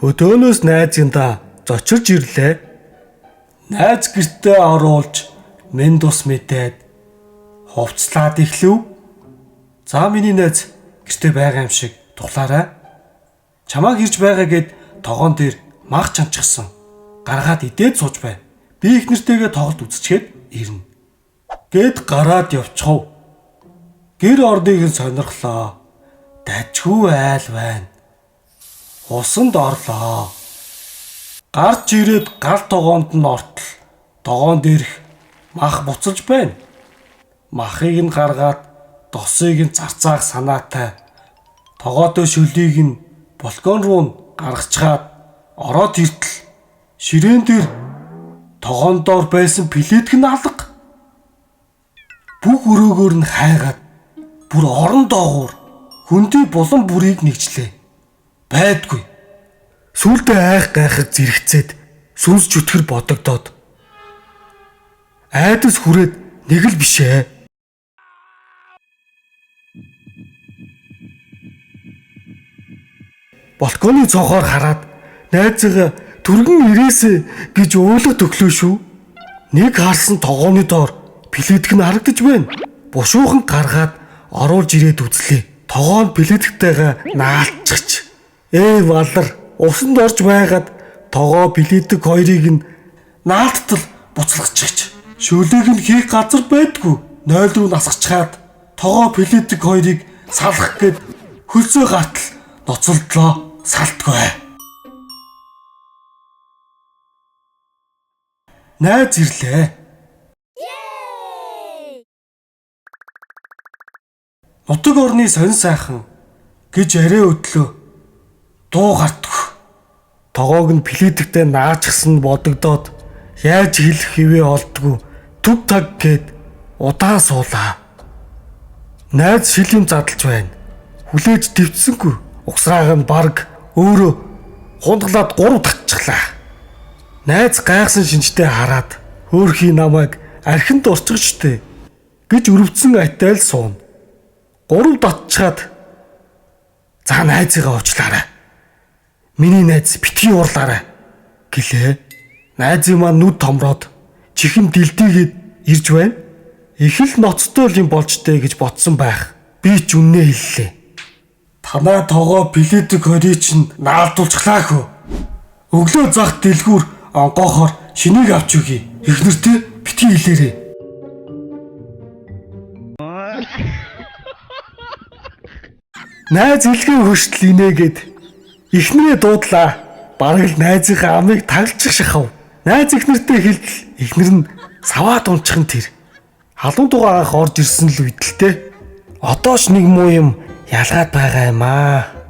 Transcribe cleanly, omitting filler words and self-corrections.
Өдөөнөөс найзындаа зочирж ирлээ. Найз гэртээ оруулж мен тус мэдээд хувцлаад эхлэв. За миний найз гэртээ байгаа юм шиг тухлаарай. Чамааг ирж байгаа гэд тогоон дээр мах чанчгсан. Гаргаад идээд сууж бай. Би их нэртэйгээ тоглолт үзчихэд ирнэ. Гэд гараад явчихв. Гэр ордыг нь сонирхлоо. Дажгүй айл байна. Усанд орлоо. Гарч ирээд гал тогоонд нь ортол тогоон дээрх мах буцалж байна. Махыг нь гаргаад досыг нь зарцаах санаатай тогоотой шөлийг нь балкон руу гаргачаад ороод иртэл ширээн дээр тогоон доор байсан плетг нь алга. Бүх өрөөгөөр нь хайгаад бүр орон доогуур хөндөй булан бүрийг нэгжлээ. Байдгүй. Сүулдэ айх гайхаж зэрэгцээд сүнс чөтгөр бодогдоод айдас хүрээд нэг л бишээ. Балконы цонхоор хараад найзгаа түргэн ирээсэ гэж уулах төглөө шүү. Нэг харсан тогооны доор плетг нь харагдаж байна. Бушуухан гаргаад оруулж ирээд үзлээ. Тогоон плетгтэйгээ наалцчих. Валар усанд орж байгаад тогоо плетг хоёрыг нь наалттал буцалгачихч. Шөлийг нь хийх газар байдгүй. 0 руу насгачаад тогоо плетг хоёрыг салах гээд хөлсөө гартал ноцолдлоо. Салтгүй. Найз ирлээ. Нутаг орны сонь сайхан гэж арай өдлөө дуу гардах. Тогоог нь плетгтэй наачсан бодогдоод яаж хэлэх хэвээ олдгүй төв таг гээд удаан суулаа. Найз шилийн задлж байна. Хүлээж дэвцсэнгүй. Угсрааг нь баг өөрөө хундлаад 3 татчихлаа. Найз гайхсан шинжтэй хараад хөөрхий намайг архинд орчихжтэй гэж өрөвдсөн атайл суун. 3 татчихад за найзыгаа уучлаарай. Миний найз битгий уурлаарай гэлээ. Найзын маань нүд томроод чихэн дэлдийгээд ирж байна. Их л ноцтой юм болжтэй гэж бодсон байх. Би ч үннээ хэллээ. Танаа тогоо плетг хоёрыг чинь наалдуулчихлаа хөө. Өглөө зах дэлгүүр онгоохоор шинийг авч өгье. Эхнэртэй битгий хэлээрээ. Найз илгэн хөштөл инээгээд эхнэрээ дуудлаа. Бараг л найзынхаа амыг таглчих шахав. Найз эхнэртэй хэлтэл эхнэр нь саваад унчихын тэр. Халуун дугаа анх орж ирсэн л үдэлтэй. Одоо ч нэг муу юм ялгаад байгаа юм аа.